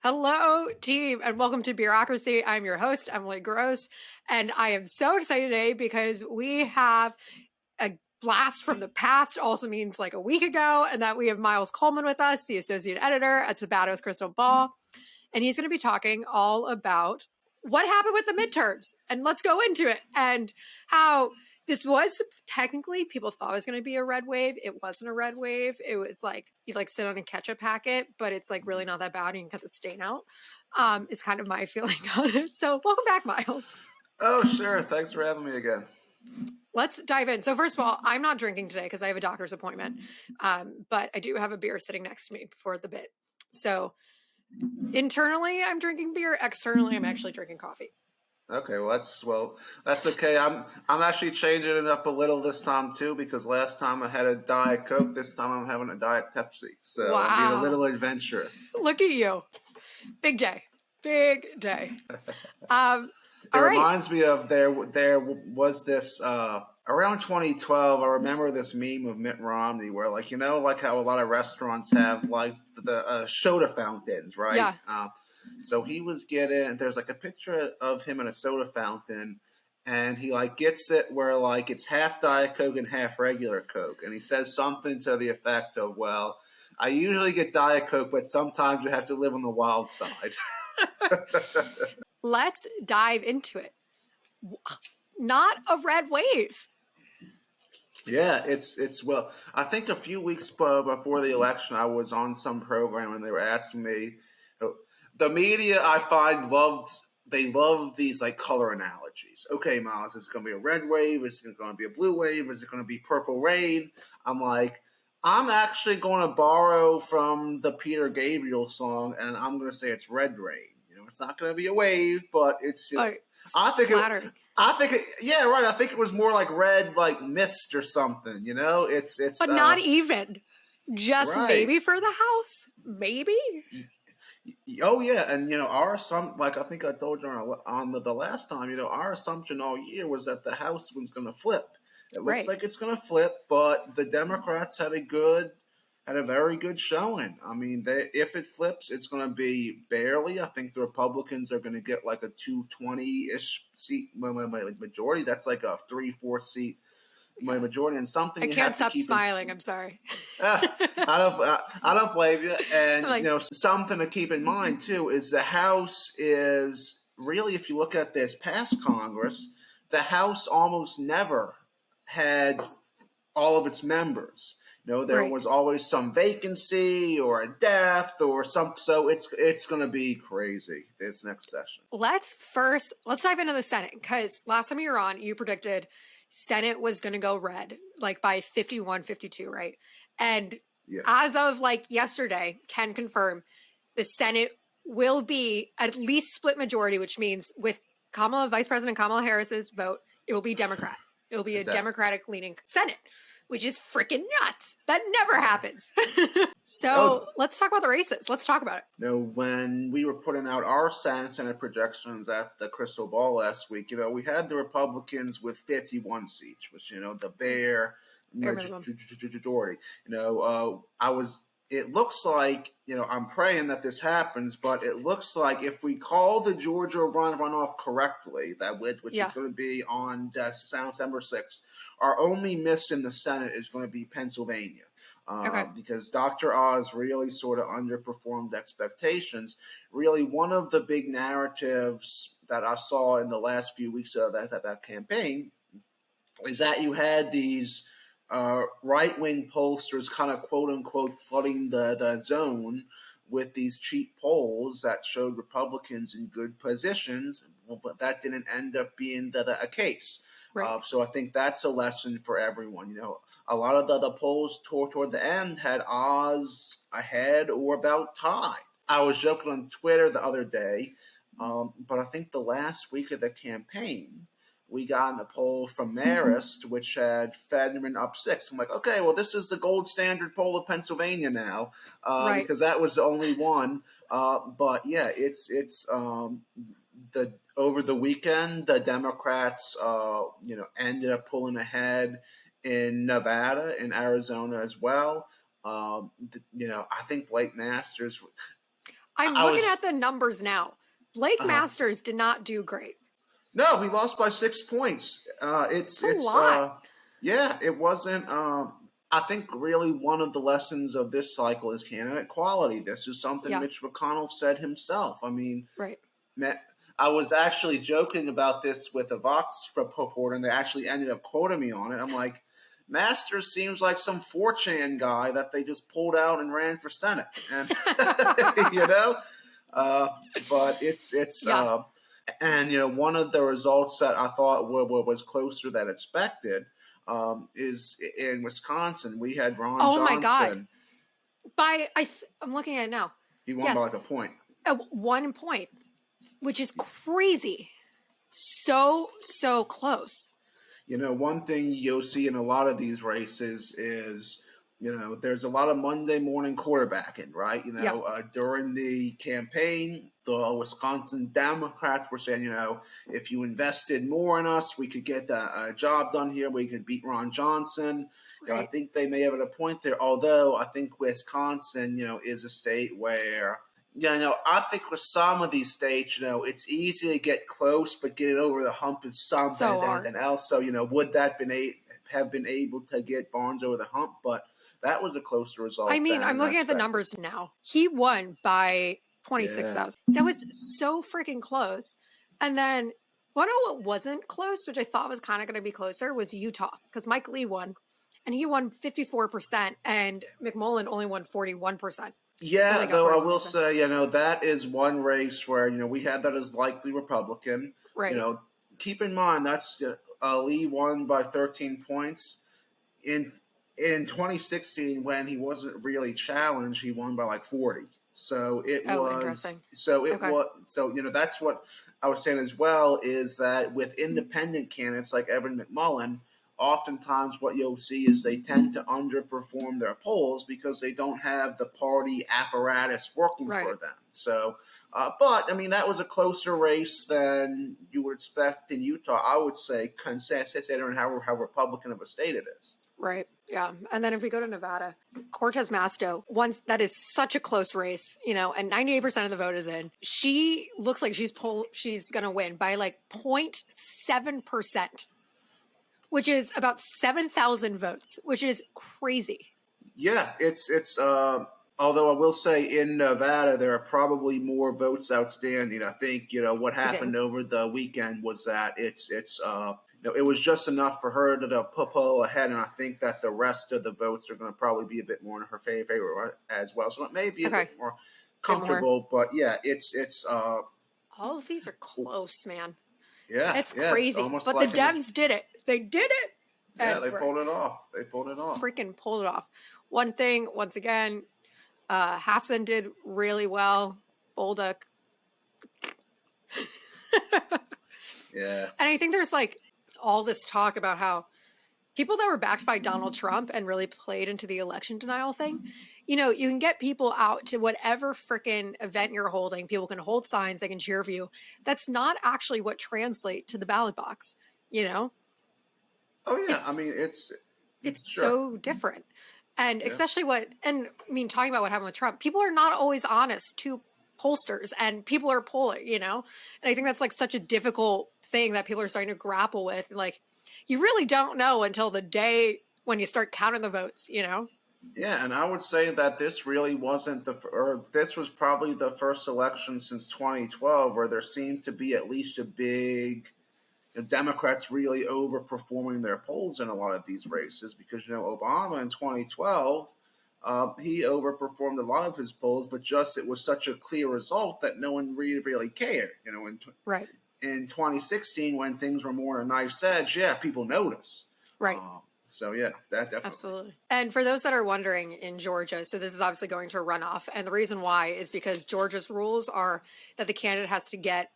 Hello, team, and welcome to Bureaucracy. I'm your host, Emily Gross, and I am so excited today because we have a blast from the past, also means like a week ago, and that we have Miles Coleman with us, the associate editor at Sabato's Crystal Ball, and he's going to be talking all about what happened with the midterms, and let's go into it, and how this was technically people thought it was going to be a red wave. It wasn't a red wave. It was like you like sit on a ketchup packet, but it's like really not that bad. And you can cut the stain out. Is kind of my feeling on it. So welcome back, Miles. Oh, sure. Thanks for having me again. Let's dive in. So first of all, I'm not drinking today because I have a doctor's appointment, but I do have a beer sitting next to me for the bit. So internally, I'm drinking beer. Externally, I'm actually drinking coffee. Okay, that's okay. I'm actually changing it up a little this time too because last time I had a Diet Coke. This time I'm having a Diet Pepsi. So I'm being a Wow. little adventurous. Look at you. Big day. Big day. It All right. reminds me of there was this around 2012. I remember this meme of Mitt Romney where like how a lot of restaurants have like the soda fountains, right? Yeah. So he was getting there's like a picture of him in a soda fountain. And he like gets it where like it's half Diet Coke and half regular Coke, and he says something to the effect of, "Well, I usually get Diet Coke, but sometimes you have to live on the wild side." Let's dive into it. Not a red wave. Yeah, it's well. I think a few weeks before the election, I was on some program and they were asking me. The media I find loves they love these like color analogies. Okay, Miles, is it going to be a red wave? Is it going to be a blue wave? Is it going to be purple rain? I'm like, I'm actually going to borrow from the Peter Gabriel song, and I'm going to say it's red rain. It's not going to be a wave, but it's. I think it. Splattering. Yeah, right. I think it was more like red, like mist or something. It's. But not even. Just Right. maybe for the house. Maybe. Oh yeah, and our like I think I told you on the last time. Our assumption all year was that the House was going to flip. It looks Right. like it's going to flip, but the Democrats had a very good showing. I mean, if it flips, it's going to be barely. I think the Republicans are going to get like a 220-ish seat majority. That's like a 3-4 seat majority, and something I you can't have to stop keep smiling. I'm sorry. I don't blame you. And Like, something to keep in mind too is the House is really, if you look at this past Congress, the House almost never had all of its members. There right. was always some vacancy or a death or some. So it's going to be crazy this next session. Let's dive into the Senate because last time you were on, you predicted Senate was going to go red, like by 51-52, right? And Yeah. as of like yesterday, can confirm the Senate will be at least split majority, which means with Vice President Kamala Harris's vote, it will be Democrat. It will be a Democratic leaning Senate, which is freaking nuts. That never happens. So let's talk about the races. Let's talk about it. When we were putting out our Senate projections at the Crystal Ball last week, we had the Republicans with 51 seats, which, the bare majority. It looks like, I'm praying that this happens, but it looks like if we call the Georgia runoff correctly, which is going to be on September 6th, our only miss in the Senate is going to be Pennsylvania. Because Dr. Oz really sort of underperformed expectations. Really, one of the big narratives that I saw in the last few weeks of that campaign is that you had these right-wing pollsters kind of quote-unquote flooding the zone with these cheap polls that showed Republicans in good positions, but that didn't end up being a case. Right. So I think that's a lesson for everyone. A lot of the polls toward the end had Oz ahead or about tied. I was joking on Twitter the other day, but I think the last week of the campaign, we got a poll from Marist, which had Fetterman up 6. I'm like, okay, well, this is the gold standard poll of Pennsylvania now, because that was the only one. But yeah, it's the over the weekend, the Democrats, ended up pulling ahead in Nevada and Arizona as well. I think Blake Masters. I'm I looking was at the numbers now. Blake uh, Masters did not do great. no, he lost by 6 points. It's a lot. Yeah, it wasn't. I think really one of the lessons of this cycle is candidate quality. This is something Yeah, Mitch McConnell said himself. I mean, right. I was actually joking about this with a Vox reporter, and they actually ended up quoting me on it. I'm like, Masters seems like some 4chan guy that they just pulled out and ran for Senate, and you know. Uh, but it's Yeah. and one of the results that I thought was closer than expected is in Wisconsin. We had Ron Oh my God. Johnson. I'm looking at it now. He won by Yes, like a point. 1 point, which is crazy. So close. One thing you'll see in a lot of these races is, there's a lot of Monday morning quarterbacking, right? Yeah, During the campaign, the Wisconsin Democrats were saying, if you invested more in us, we could get a job done here. We could beat Ron Johnson. I right. think they may have a point there, although I think Wisconsin, is a state where I think with some of these states, it's easy to get close, but getting over the hump is something So than hard. anything else. So, would that have been able to get Barnes over the hump? But that was a closer I result mean, I'm than looking at the expected. numbers now. He won by Yeah. 26,000. That was so freaking close. And then one of what wasn't close, which I thought was kind of going to be closer, was Utah because Mike Lee won, and he won 54%, and McMullen only won 41%. Yeah, Only got though I will 41%. say, that is one race where, we had that as likely Republican. Right. Keep in mind that's Lee won by 13 points. In 2016, when he wasn't really challenged, he won by like 40. So it Oh, was, interesting. so it Okay. was, so that's what I was saying as well, is that with independent candidates like Evan McMullen, oftentimes what you'll see is they tend to underperform their polls because they don't have the party apparatus working Right. for them. So, but I mean, that was a closer race than you would expect in Utah, I would say, considering how Republican of a state it is. Right. Yeah. And then if we go to Nevada, Cortez Masto, once that is such a close race, and 98% of the vote is in. She looks like she's going to win by like 0.7%, which is about 7,000 votes, which is crazy. Yeah, it's although I will say in Nevada there are probably more votes outstanding. I think what You happened think? over the weekend was that it was just enough for her to pull ahead, and I think that the rest of the votes are going to probably be a bit more in her favor as well. So it may be a Okay. bit more Bit more. comfortable, but yeah, it's All of these are close, man. yeah, It's yeah, it's crazy. almost But the like Dems did it. They did it. yeah, And they we're pulled it off. They pulled it off. freaking pulled it off. One thing, once again, Hassan did really well. Bolduc. Yeah. And I think there's like all this talk about how people that were backed by Donald Trump and really played into the election denial thing, you can get people out to whatever freaking event you're holding. People can hold signs, they can cheer for you. That's not actually what translate to the ballot box, you know? Oh yeah. I mean, It's it's sure. so different. And Yeah. especially talking about what happened with Trump, people are not always honest to pollsters and people are polling, And I think that's like such a difficult thing that people are starting to grapple with. Like, you really don't know until the day when you start counting the votes. Yeah, and I would say that this really wasn't or this was probably the first election since 2012 where there seemed to be at least a big Democrats really overperforming their polls in a lot of these races because Obama in 2012 he overperformed a lot of his polls, but just it was such a clear result that no one really cared. Right. In 2016 when things were more a knife's edge, yeah, people notice. Right. So yeah, that definitely. Absolutely. And for those that are wondering, in Georgia, so this is obviously going to a runoff. And the reason why is because Georgia's rules are that the candidate has to get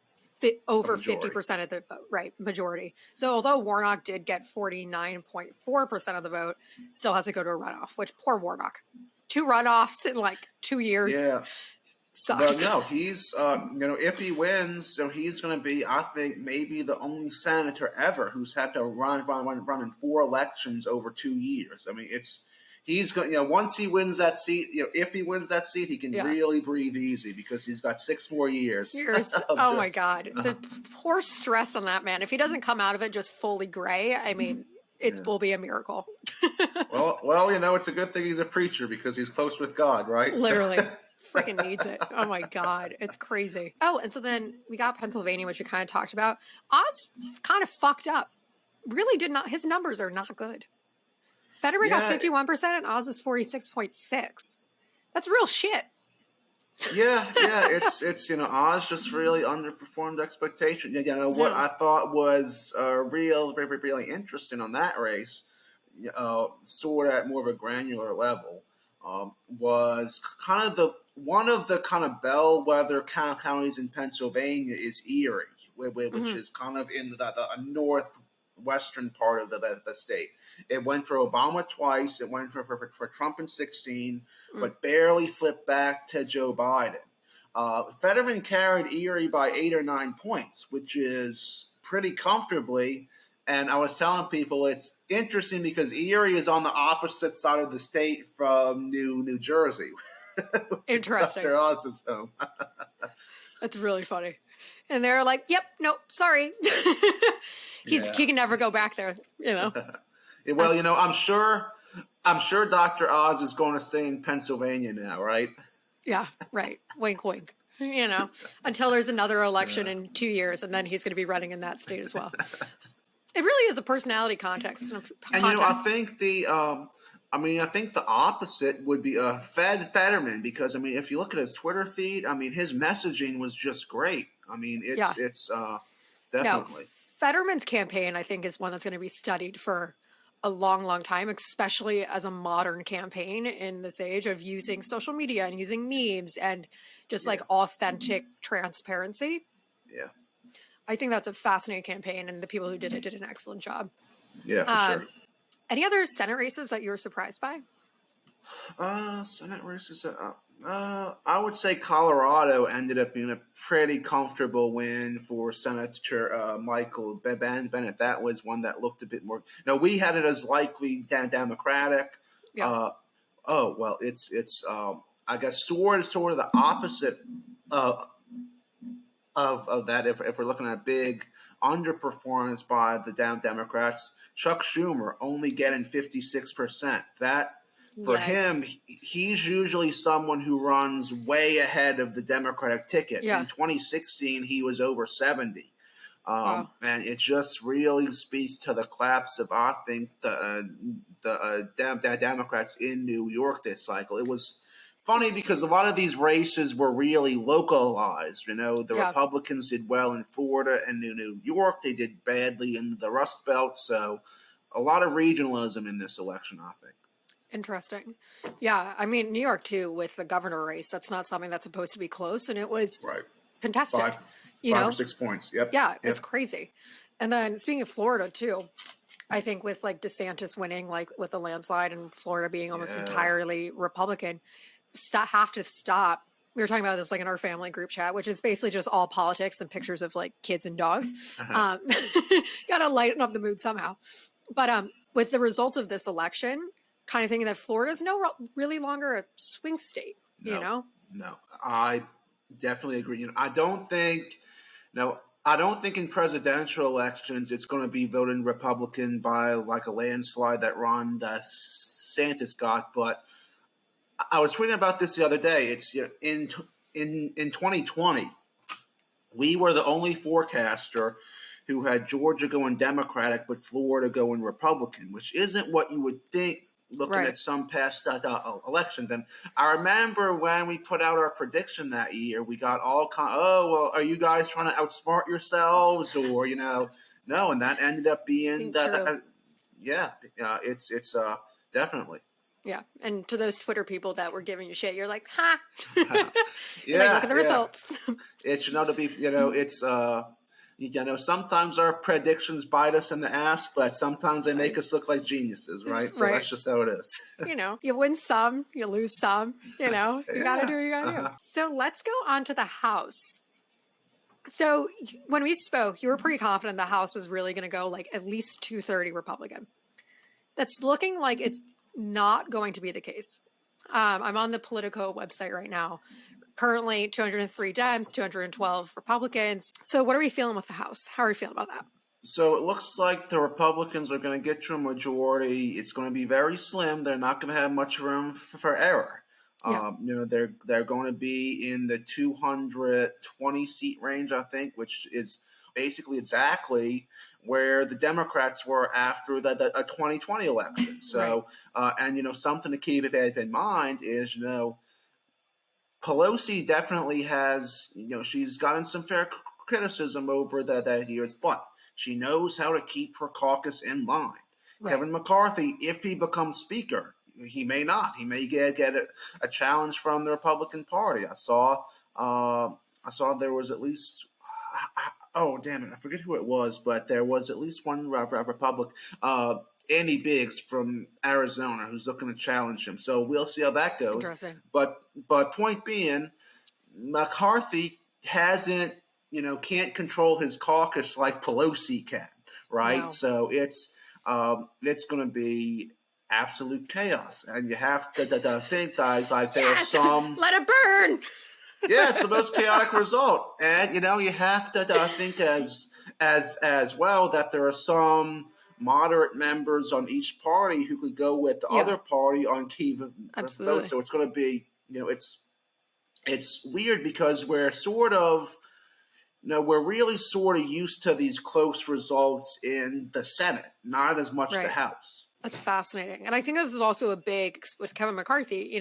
over 50% of the vote, right? Majority. So although Warnock did get 49.4% of the vote, still has to go to a runoff, which poor Warnock. 2 runoffs in like 2 years. Yeah. Sucks. But no, he's if he wins, he's going to be, I think, maybe the only senator ever who's had to run in 4 elections over 2 years. I mean, he's going. Once he wins that seat, if he wins that seat, he can really breathe easy because he's got 6 more years. Oh my God, the poor stress on that man. If he doesn't come out of it just fully gray, I mean, it will be a miracle. well, it's a good thing he's a preacher because he's close with God, right? Literally. Freaking needs it. Oh my God. It's crazy. Oh, and so then we got Pennsylvania, which we kind of talked about. Oz kind of fucked up. Really did not, his numbers are not good. Fetterman got 51% and Oz is 46.6. That's real shit. Yeah, it's Oz just really underperformed expectation. What I thought was really interesting on that race, sort of at more of a granular level, was kind of one of the kind of bellwether counties in Pennsylvania is Erie, which is kind of in the northwestern part of the state. It went for Obama twice. It went for Trump in 2016, but barely flipped back to Joe Biden. Fetterman carried Erie by 8 or 9 points, which is pretty comfortably. And I was telling people it's interesting because Erie is on the opposite side of the state from New Jersey. Interesting. Dr. Oz's home. That's really funny. And they're like, "Yep, nope, sorry." He can never go back there. Well, I'm sure Dr. Oz is going to stay in Pennsylvania now, right? Yeah, right. Wink, wink. Until there's another election in 2 years, and then he's going to be running in that state as well. It really is a personality contest. And I think I think the opposite would be Fetterman because if you look at his Twitter feed, his messaging was just great. It's definitely. No, Fetterman's campaign, I think, is one that's going to be studied for a long, long time, especially as a modern campaign in this age of using social media and using memes and just like authentic transparency. Yeah. I think that's a fascinating campaign, and the people who did it did an excellent job. Yeah, for sure. Any other Senate races that you were surprised by? Senate races. I would say Colorado ended up being a pretty comfortable win for Senator Michael Bennett. That was one that looked a bit more. We had it as likely Democratic. Yeah. It's I guess sort of the opposite of that. If we're looking at big underperformance by the Democrats, Chuck Schumer only getting 56%. That. For him, he's usually someone who runs way ahead of the Democratic ticket. Yeah. In 2016, he was over 70. And it just really speaks to the collapse of, I think, the Democrats in New York this cycle. It was funny because a lot of these races were really localized. The Republicans did well in Florida and New York. They did badly in the Rust Belt. So a lot of regionalism in this election, I think. Interesting. Yeah. New York, too, with the governor race, that's not something that's supposed to be close. And it was contested. 5 or 6 points. Yep. Yeah. It's crazy. And then speaking of Florida, too, I think with DeSantis winning, with a landslide and Florida being almost entirely Republican, have to stop. We were talking about this in our family group chat, which is basically just all politics and pictures of kids and dogs. Got to lighten up the mood somehow. But with the results of this election, kind of thinking that Florida is really longer a swing state, No, I definitely agree. I don't think in presidential elections it's going to be voting Republican by a landslide that Ron DeSantis got. But I was tweeting about this the other day. It's in 2020, we were the only forecaster who had Georgia going Democratic but Florida going Republican, which isn't what you would think. Looking at some past elections. And I remember when we put out our prediction that year, we got all are you guys trying to outsmart yourselves? Or, no. And that ended up being it's definitely. Yeah. And to those Twitter people that were giving you shit, you're like, ha. Look at the results. It should not be, it's, sometimes our predictions bite us in the ass, but sometimes they make us look like geniuses, right? So that's just how it is. You win some, you lose some, you got to do what you got to do. So let's go on to the House. So when we spoke, you were pretty confident the House was really going to go at least 230 Republican. That's looking like it's not going to be the case. I'm on the Politico website right now. Currently, 203 Dems, 212 Republicans. So, what are we feeling with the House? How are we feeling about that? So it looks like the Republicans are going to get to a majority. It's going to be very slim. They're not going to have much room for error. Yeah. They're going to be in the 220 seat range, I think, which is basically exactly where the Democrats were after the 2020 election. So, and something to keep in mind is Pelosi definitely has she's gotten some fair criticism over the years, but she knows how to keep her caucus in line. Right. Kevin McCarthy, if he becomes Speaker, he may not. He may get a challenge from the Republican Party. I saw there was at least oh damn it, I forget who it was, but there was at least one Republican. Andy Biggs from Arizona, who's looking to challenge him. So we'll see how that goes. Interesting. But point being, McCarthy can't control his caucus like Pelosi can, right? No. So it's going to be absolute chaos, and you have to think like there are some let it burn. Yeah, it's the most chaotic result, and you have to think as well that there are some moderate members on each party who could go with the other party on key votes. So it's going to be, it's weird because we're sort of, we're really sort of used to these close results in the Senate, not as much the House. That's fascinating. And I think this is also a big, with Kevin McCarthy,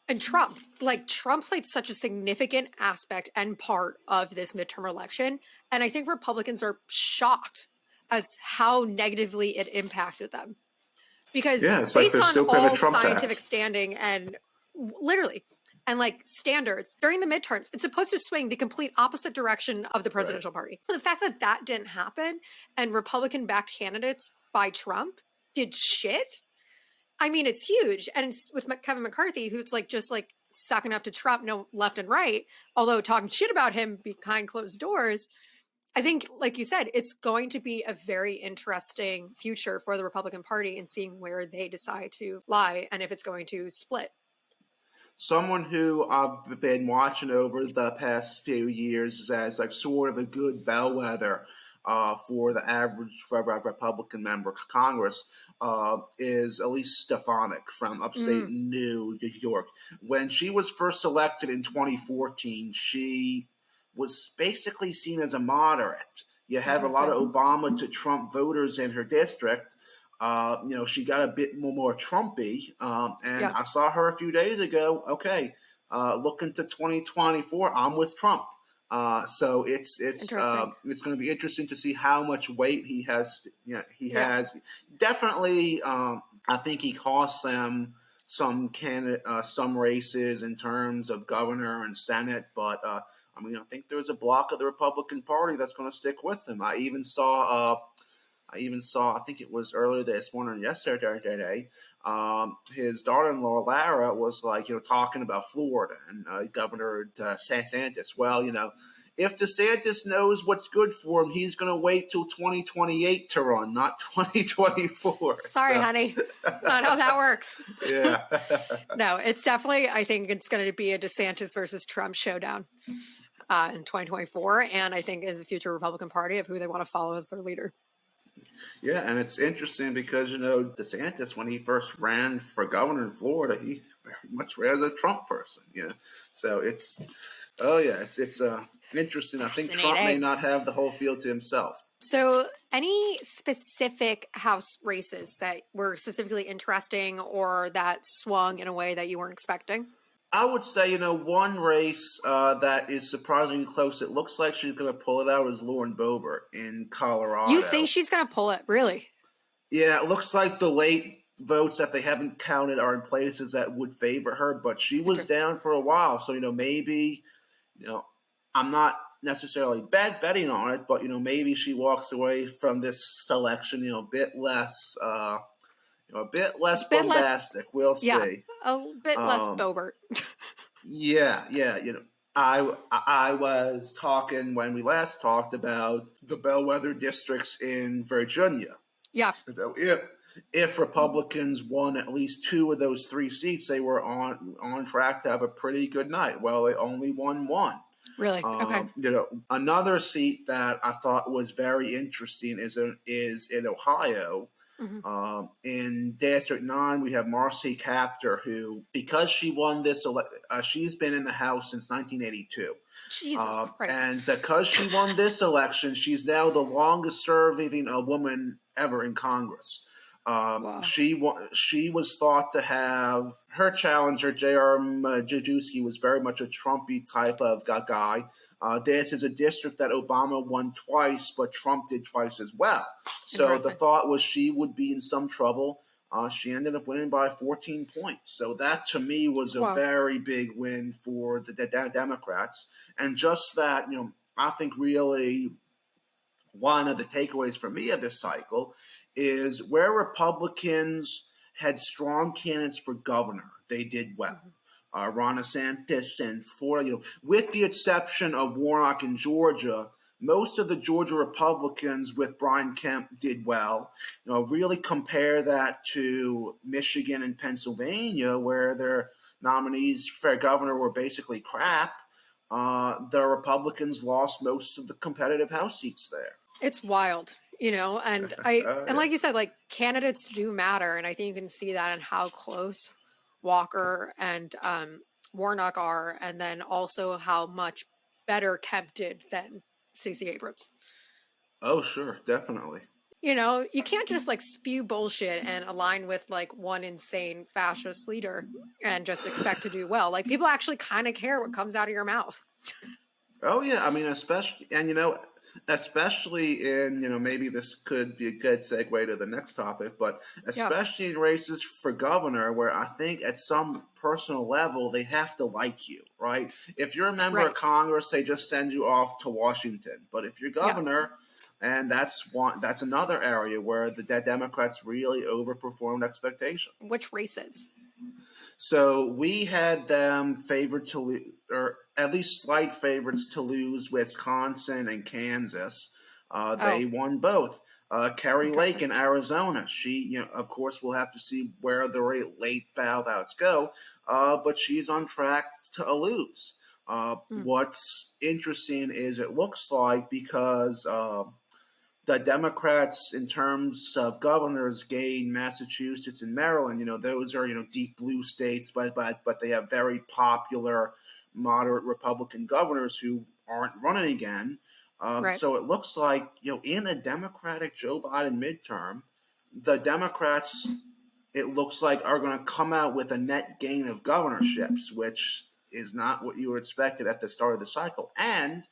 and Trump. Like, Trump played such a significant aspect and part of this midterm election. And I think Republicans are shocked as how negatively it impacted them. Because based on all scientific standing and literally, and like standards during the midterms, it's supposed to swing the complete opposite direction of the presidential party. The fact that that didn't happen and Republican-backed candidates by Trump did shit, I mean, it's huge. And it's with Kevin McCarthy, who's just sucking up to Trump, left and right, although talking shit about him behind closed doors. I think, like you said, it's going to be a very interesting future for the Republican Party in seeing where they decide to lie and if it's going to split. Someone who I've been watching over the past few years as sort of a good bellwether for the average Republican member of Congress is Elise Stefanik from upstate New York. When she was first elected in 2014, she was basically seen as a moderate. You have a lot of Obama to Trump voters in her district. She got a bit more Trumpy, and I saw her a few days ago. Okay, looking to 2024, I'm with Trump. So it's going to be interesting to see how much weight he has. Has definitely. I think he cost them some races in terms of governor and Senate, but I think there's a block of the Republican Party that's going to stick with him. I even saw, I think it was earlier this morning, yesterday, his daughter-in-law, Lara, was talking about Florida and Governor DeSantis. Well, if DeSantis knows what's good for him, he's going to wait till 2028 to run, not 2024. Sorry, honey. Not how that works. Yeah. No, it's definitely, I think it's going to be a DeSantis versus Trump showdown in 2024. And I think in the future Republican Party of who they want to follow as their leader. Yeah, and it's interesting because, DeSantis, when he first ran for governor in Florida, he very much ran as a Trump person, So it's interesting. I think Trump may not have the whole field to himself. So any specific House races that were specifically interesting or that swung in a way that you weren't expecting? I would say, one race that is surprisingly close. It looks like she's going to pull it out is Lauren Boebert in Colorado. You think she's going to pull it? Really? Yeah, it looks like the late votes that they haven't counted are in places that would favor her, but she was down for a while. So, maybe, I'm not necessarily betting on it, but, maybe she walks away from this selection, a bit less bombastic. We'll see. A bit less Boebert. Yeah. I was talking when we last talked about the bellwether districts in Virginia. Yeah. If Republicans won at least 2 of those 3 seats, they were on track to have a pretty good night. Well, they only won 1. Really? Okay. Another seat that I thought was very interesting is in Ohio. Hmm. In District 9, we have Marcy Kaptur, who, because she won this, she's been in the House since 1982. Jesus Christ. And because she won this election, she's now the longest serving woman ever in Congress. Wow. She was thought to have her challenger, J.R. Majewski, was very much a Trumpy type of guy. This is a district that Obama won twice, but Trump did twice as well. So the thought was she would be in some trouble. She ended up winning by 14 points. So that, to me, was a very big win for the Democrats. And just that, I think really one of the takeaways for me of this cycle is where Republicans had strong candidates for governor, they did well. Ron DeSantis in Florida, with the exception of Warnock in Georgia, most of the Georgia Republicans with Brian Kemp did well. Really compare that to Michigan and Pennsylvania, where their nominees for governor were basically crap. The Republicans lost most of the competitive House seats there. It's wild, and and like you said, like candidates do matter, and I think you can see that in how close Walker and Warnock are, and then also how much better Kemp did than Stacey Abrams. Oh, sure, definitely. You can't just like spew bullshit and align with like one insane fascist leader and just expect to do well. Like people actually kind of care what comes out of your mouth. Oh yeah, I mean, especially in maybe this could be a good segue to the next topic, but especially in races for governor, where I think at some personal level they have to like you, right? If you're a member of Congress, they just send you off to Washington. But if you're governor, and that's another area where the Democrats really overperformed expectations. Which races? So we had them favored to or at least slight favorites to lose Wisconsin and Kansas. They won both. Carrie Lake in Arizona. She, of course, we'll have to see where the late ballots go, but she's on track to lose. What's interesting is it looks like because the Democrats, in terms of governors, gain Massachusetts and Maryland. Those are deep blue states, but they have very popular moderate Republican governors who aren't running again. So it looks like in a Democratic Joe Biden midterm, the Democrats, it looks like, are going to come out with a net gain of governorships, which is not what you were expected at the start of the cycle. And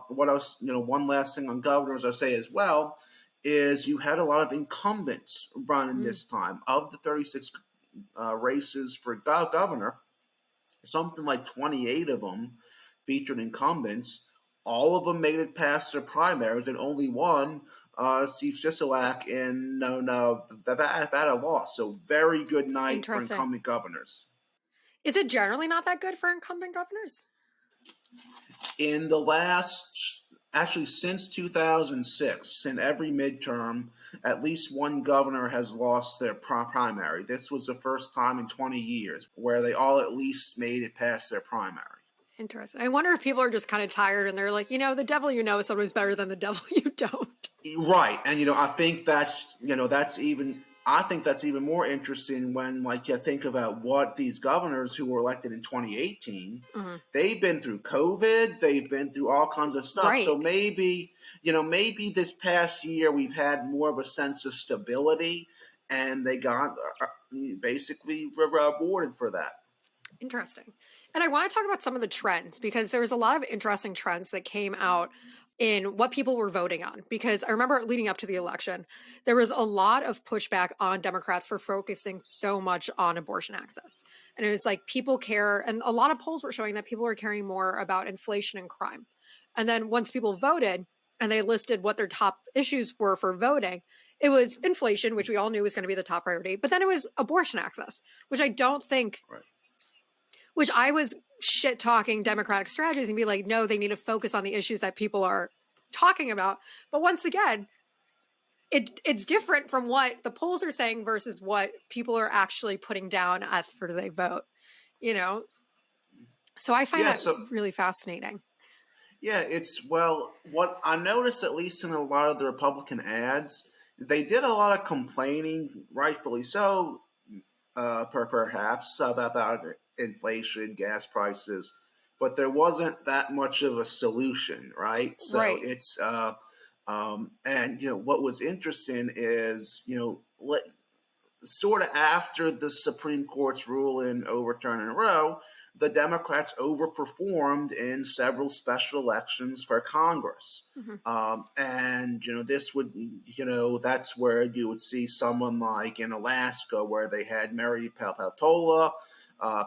what else? One last thing on governors I'll say as well is you had a lot of incumbents running this time. Of the 36 races for governor, something like 28 of them featured incumbents. All of them made it past their primaries, and only one, Steve Sisolak, in Nevada lost. So very good night for incumbent governors. Is it generally not that good for incumbent governors? In the last, actually since 2006, in every midterm, at least one governor has lost their primary. This was the first time in 20 years where they all at least made it past their primary. Interesting. I wonder if people are just kind of tired and they're like, the devil you know is sometimes better than the devil you don't. Right. And, I think that's even more interesting when, you think about what these governors who were elected in 2018, they've been through COVID, they've been through all kinds of stuff. Right. So maybe this past year we've had more of a sense of stability, and they got basically rewarded for that. Interesting. And I want to talk about some of the trends, because there was a lot of interesting trends that came out in what people were voting on. Because I remember leading up to the election, there was a lot of pushback on Democrats for focusing so much on abortion access. And it was like people care, and a lot of polls were showing that people were caring more about inflation and crime. And then once people voted and they listed what their top issues were for voting, it was inflation, which we all knew was going to be the top priority. But then it was abortion access, which I don't think... Right. Which I was shit talking Democratic strategies and be like, no, they need to focus on the issues that people are talking about. But once again, it's different from what the polls are saying versus what people are actually putting down after they vote, you know? So I find Yeah, that so really fascinating. yeah, it's well, what I noticed at least in a lot of the Republican ads, they did a lot of complaining, rightfully so, perhaps about inflation, gas prices, but there wasn't that much of a solution, right? So Right. it's and what was interesting is sort of after the Supreme Court's ruling overturning Roe, the Democrats overperformed in several special elections for Congress. Hmm. And this would that's where you would see someone like in Alaska where they had Mary Peltola,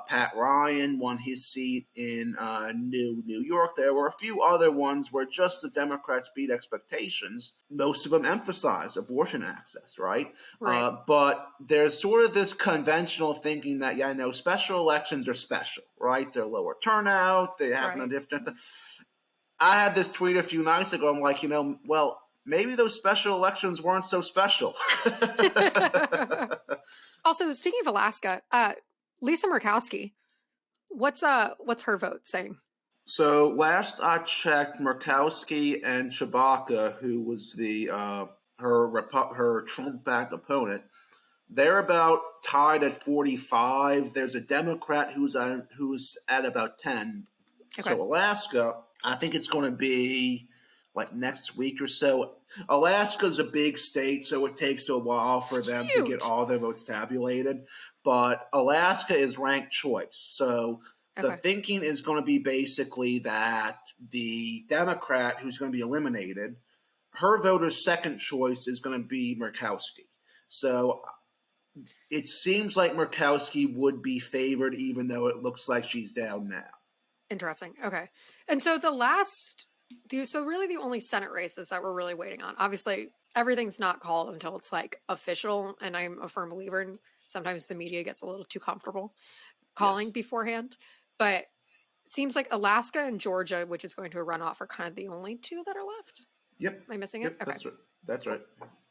Pat Ryan won his seat in New York. There were a few other ones where just the Democrats beat expectations. Most of them emphasize abortion access, right? Right. But there's sort of this conventional thinking that special elections are special, right? They're lower turnout. They happen on Right. different. I had this tweet a few nights ago. I'm like, well, maybe those special elections weren't so special. Also, speaking of Alaska, Lisa Murkowski, what's her vote saying? So last I checked, Murkowski and Chewbacca, who was the her Trump-backed opponent, they're about tied at 45. There's a Democrat who's at about 10. Okay. So Alaska, I think it's going to be like next week or so. Alaska's a big state, so it takes a while for It's them to get huge. all their votes tabulated. But Alaska is ranked choice. So the Okay. thinking is going to be basically that the Democrat who's going to be eliminated, her voter's second choice is going to be Murkowski. So it seems like Murkowski would be favored, even though it looks like she's down now. Interesting. Okay. And so so really the only Senate races that we're really waiting on, obviously everything's not called until it's like official. And I'm a firm believer in sometimes the media gets a little too comfortable calling Yes. beforehand. But it seems like Alaska and Georgia, which is going to a runoff, are kind of the only two that are left. Yep. Am I missing it? Yep. Okay. That's right. That's Cool. right.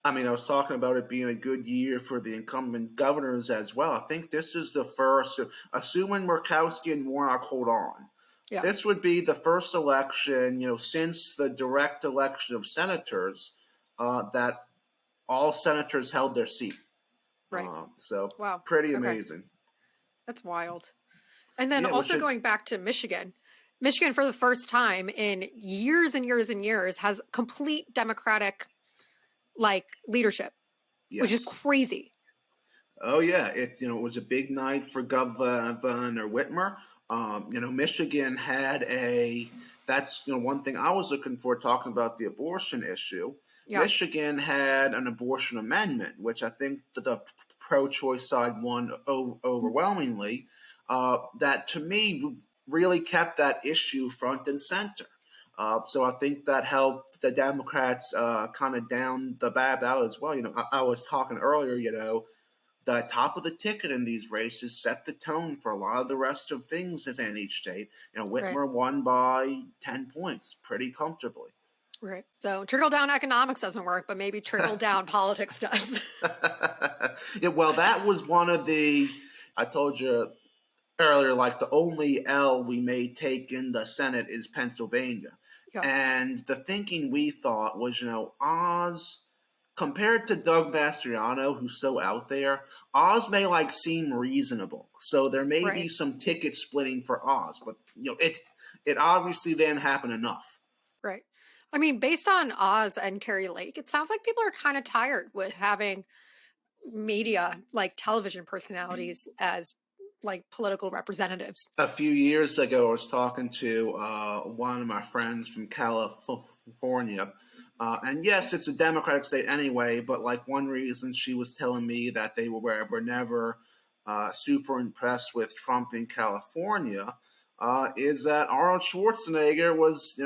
I mean, I was talking about it being a good year for the incumbent governors as well. I think this is the first, assuming Murkowski and Warnock hold on, Yeah. this would be the first election, since the direct election of senators, that all senators held their seat. Right. So Wow. pretty Okay. amazing. That's wild. And then Yeah, which also going back to Michigan, Michigan for the first time in years and years and years has complete Democratic like leadership, which is yes. crazy. Oh yeah, it was a big night for Governor Whitmer. Michigan had a that's one thing I was looking for talking about the abortion issue. Yeah. Michigan had an abortion amendment, which I think the pro-choice side won overwhelmingly. That to me really kept that issue front and center. So I think that helped the Democrats kind of down the bad ballot as well. I was talking earlier. The top of the ticket in these races set the tone for a lot of the rest of things in each state. Right. Whitmer won by 10 points pretty comfortably. Right. So trickle down economics doesn't work, but maybe trickle down politics does. Yeah, well, that was one of I told you earlier, like the only L we may take in the Senate is Pennsylvania. Yeah. And the thinking we thought was, Oz, compared to Doug Mastriano, who's so out there, Oz may seem reasonable. So there may be Right. some ticket splitting for Oz, but it obviously didn't happen enough. Right. I mean, based on Oz and Carrie Lake, it sounds like people are kind of tired with having media like television personalities as like political representatives. A few years ago, I was talking to one of my friends from California. And yes, it's a Democratic state anyway, but one reason she was telling me that they were never super impressed with Trump in California is that Arnold Schwarzenegger was,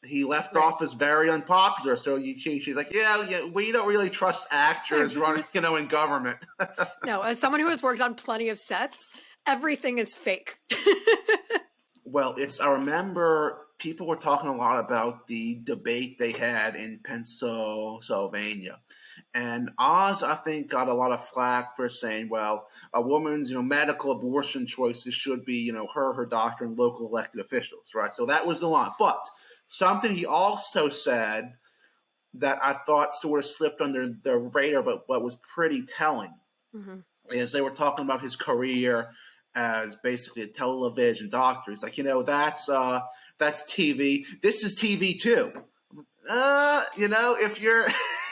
he left Right. office very unpopular. So she's like, yeah, we don't really trust actors running, in government. No, as someone who has worked on plenty of sets, everything is fake. Well, I remember people were talking a lot about the debate they had in Pennsylvania. And Oz, I think, got a lot of flack for saying, well, a woman's, medical abortion choices should be, her doctor, and local elected officials, right? So that was the line. But something he also said that I thought sort of slipped under the radar, but what was pretty telling, is they were talking about his career as basically a television doctor. He's like, that's TV. This is TV too. If you're,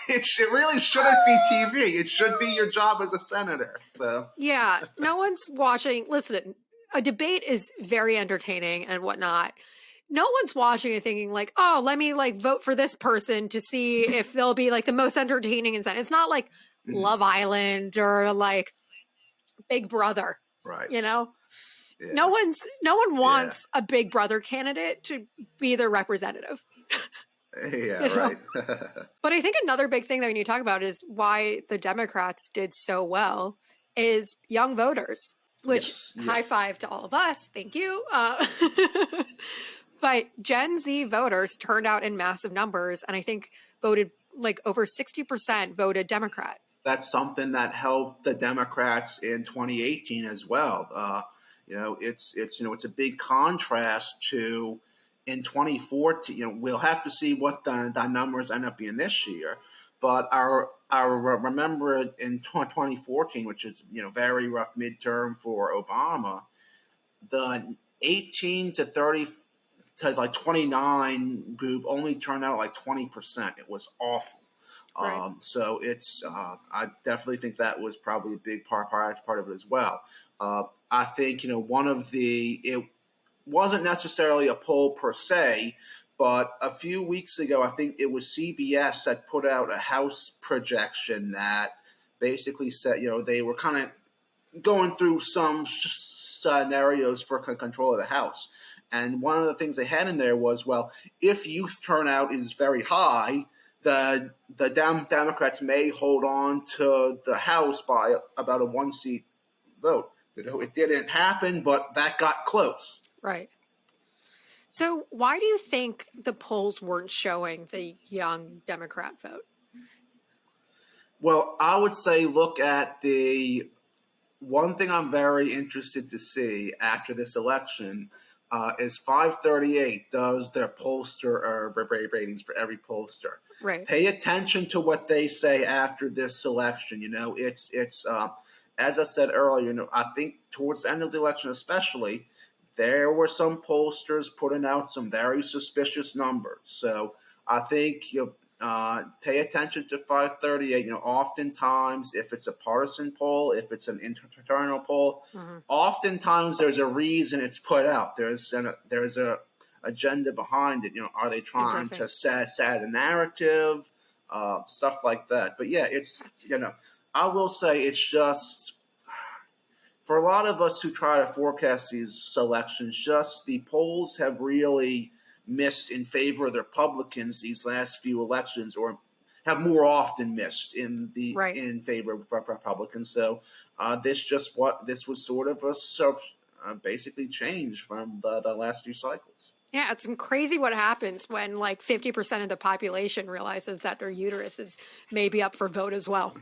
it really shouldn't be TV. It should be your job as a senator. So yeah, no one's watching. Listen, a debate is very entertaining and whatnot. No one's watching and thinking like, oh, let me like vote for this person to see if they'll be like the most entertaining and it's not like Love Island or like Big Brother, right. Yeah. No one wants a Big Brother candidate to be their representative. Yeah, right. But I think another big thing that we need to talk about is why the Democrats did so well is young voters, which high five to all of us. Thank you. But Gen Z voters turned out in massive numbers, and I think voted like over 60% voted Democrat. That's something that helped the Democrats in 2018 as well. It's a big contrast to in 2014. We'll have to see what the numbers end up being this year. But I remember in 2014, which is very rough midterm for Obama, the 18 to 30 to like 29 group only turned out like 20%. It was awful. Right. So it's I definitely think that was probably a big part of it as well. I think it wasn't necessarily a poll per se, but a few weeks ago I think it was CBS that put out a House projection that basically said they were kind of going through some scenarios for control of the House. And one of the things they had in there was, well, if youth turnout is very high, the Democrats may hold on to the House by about a 1-seat vote. It didn't happen, but that got close. Right. So why do you think the polls weren't showing the young Democrat vote? Well, I would say look at the one thing I'm very interested to see after this election is 538 does their pollster ratings for every pollster. Right. Pay attention to what they say after this election. It's as I said earlier. I think towards the end of the election, especially, there were some pollsters putting out some very suspicious numbers. So I think pay attention to 538. Oftentimes, if it's a partisan poll, if it's an internal poll, oftentimes there's a reason it's put out. There's a agenda behind it. Are they trying to set a narrative, stuff like that? But yeah, it's I will say it's just for a lot of us who try to forecast these elections, just the polls have really missed in favor of the Republicans these last few elections, or have more often missed in favor of Republicans. So this was sort of basically change from the last few cycles. Yeah, it's crazy what happens when like 50% of the population realizes that their uterus is maybe up for vote as well.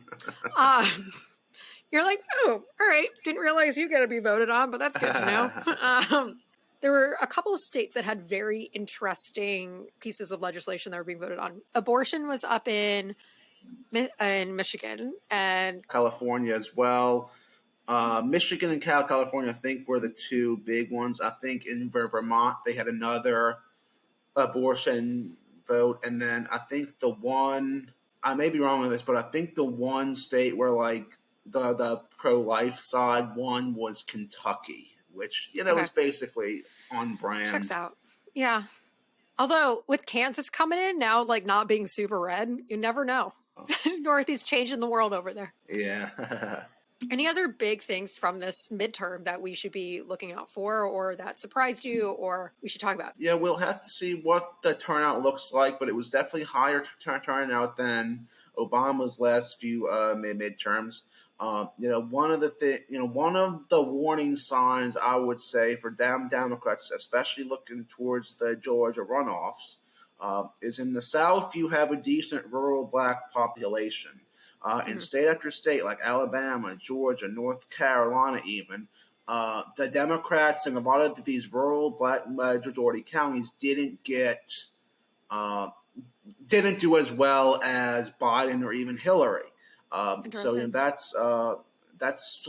You're like, oh, all right, didn't realize you got to be voted on, but that's good to know. There were a couple of states that had very interesting pieces of legislation that were being voted on. Abortion was up in Michigan and California as well. Michigan and California, I think, were the two big ones. I think in Vermont, they had another abortion vote. And then I think the one, I may be wrong on this, but I think the one state where like the pro-life side one was Kentucky, which, is basically on brand. Checks out. Yeah. Although with Kansas coming in now, like not being super red, you never know. Northeast changing the world over there. Yeah. Any other big things from this midterm that we should be looking out for, or that surprised you, or we should talk about? Yeah, we'll have to see what the turnout looks like, but it was definitely higher turnout than Obama's last few midterms. One of one of the warning signs I would say for Democrats, especially looking towards the Georgia runoffs, is in the South you have a decent rural black population. In state after state like Alabama, Georgia, North Carolina, even the Democrats in a lot of these rural black majority counties uh, didn't do as well as Biden or even Hillary. So that's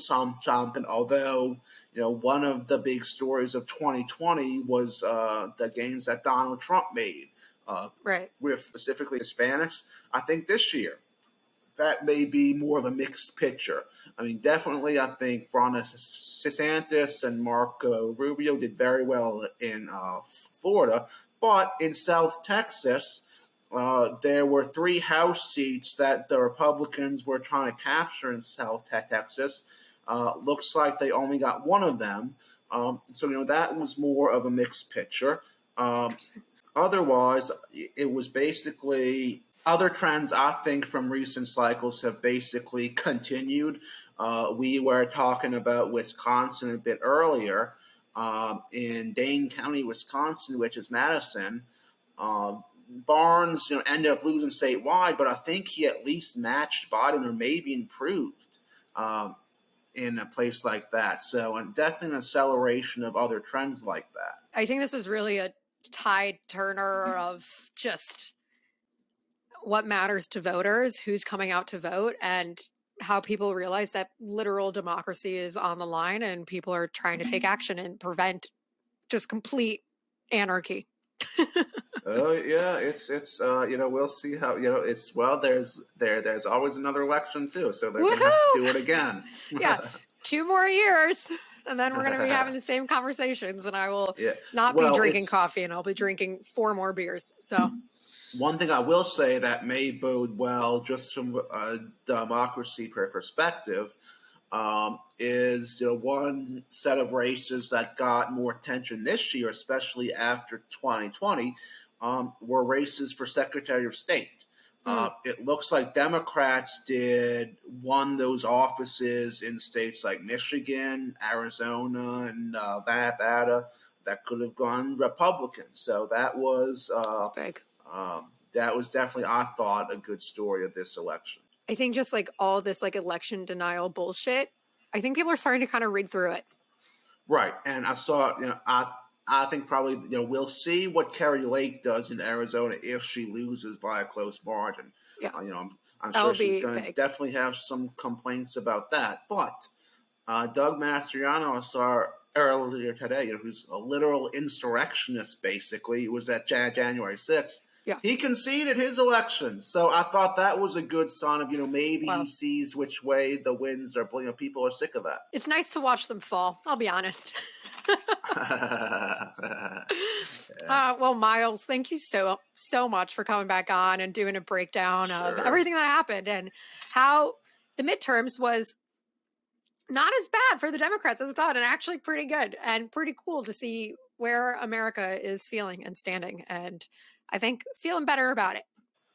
something. Although one of the big stories of 2020 was the gains that Donald Trump made Right. with specifically Hispanics. I think this year that may be more of a mixed picture. I mean, definitely, I think Ron DeSantis and Marco Rubio did very well in Florida, but in South Texas, there were 3 House seats that the Republicans were trying to capture in South Texas. Looks like they only got one of them. So that was more of a mixed picture. Otherwise, it was basically other trends I think from recent cycles have basically continued. We were talking about Wisconsin a bit earlier. In Dane County, Wisconsin, which is Madison, Barnes ended up losing statewide, but I think he at least matched Biden or maybe improved in a place like that. So, and definitely an acceleration of other trends like that. I think this was really a tide turner of just what matters to voters, who's coming out to vote, and how people realize that literal democracy is on the line and people are trying to take action and prevent just complete anarchy. Oh yeah, it's we'll see how it's there's always another election too, so they're gonna have to do it again. Yeah, 2 more years, and then we're gonna be having the same conversations, and I will not be drinking coffee, and I'll be drinking 4 more beers. So. One thing I will say that may bode well, just from a democracy perspective, is one set of races that got more attention this year, especially after 2020, were races for Secretary of State. It looks like Democrats won those offices in states like Michigan, Arizona, and Nevada that could have gone Republican. So that was that's big. That was definitely, I thought, a good story of this election. I think just like all this like election denial bullshit, I think people are starting to kind of read through it. Right, and I saw, I think probably, we'll see what Carrie Lake does in Arizona if she loses by a close margin. Yeah, I'm sure she's going to definitely have some complaints about that. But Doug Mastriano, I saw earlier today, who's a literal insurrectionist, basically. It was at January 6th. Yeah. He conceded his election. So I thought that was a good sign of, maybe he sees which way the winds are, people are sick of that. It's nice to watch them fall, I'll be honest. Well, Miles, thank you so much for coming back on and doing a breakdown of everything that happened and how the midterms was not as bad for the Democrats as I thought, and actually pretty good and pretty cool to see where America is feeling and standing. And I think feeling better about it.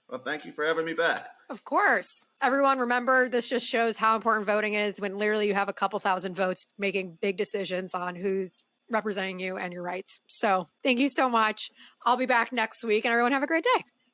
Well, thank you for having me back. Of course. Everyone, remember, this just shows how important voting is when literally you have a couple thousand votes making big decisions on who's representing you and your rights. So thank you so much. I'll be back next week, and everyone have a great day.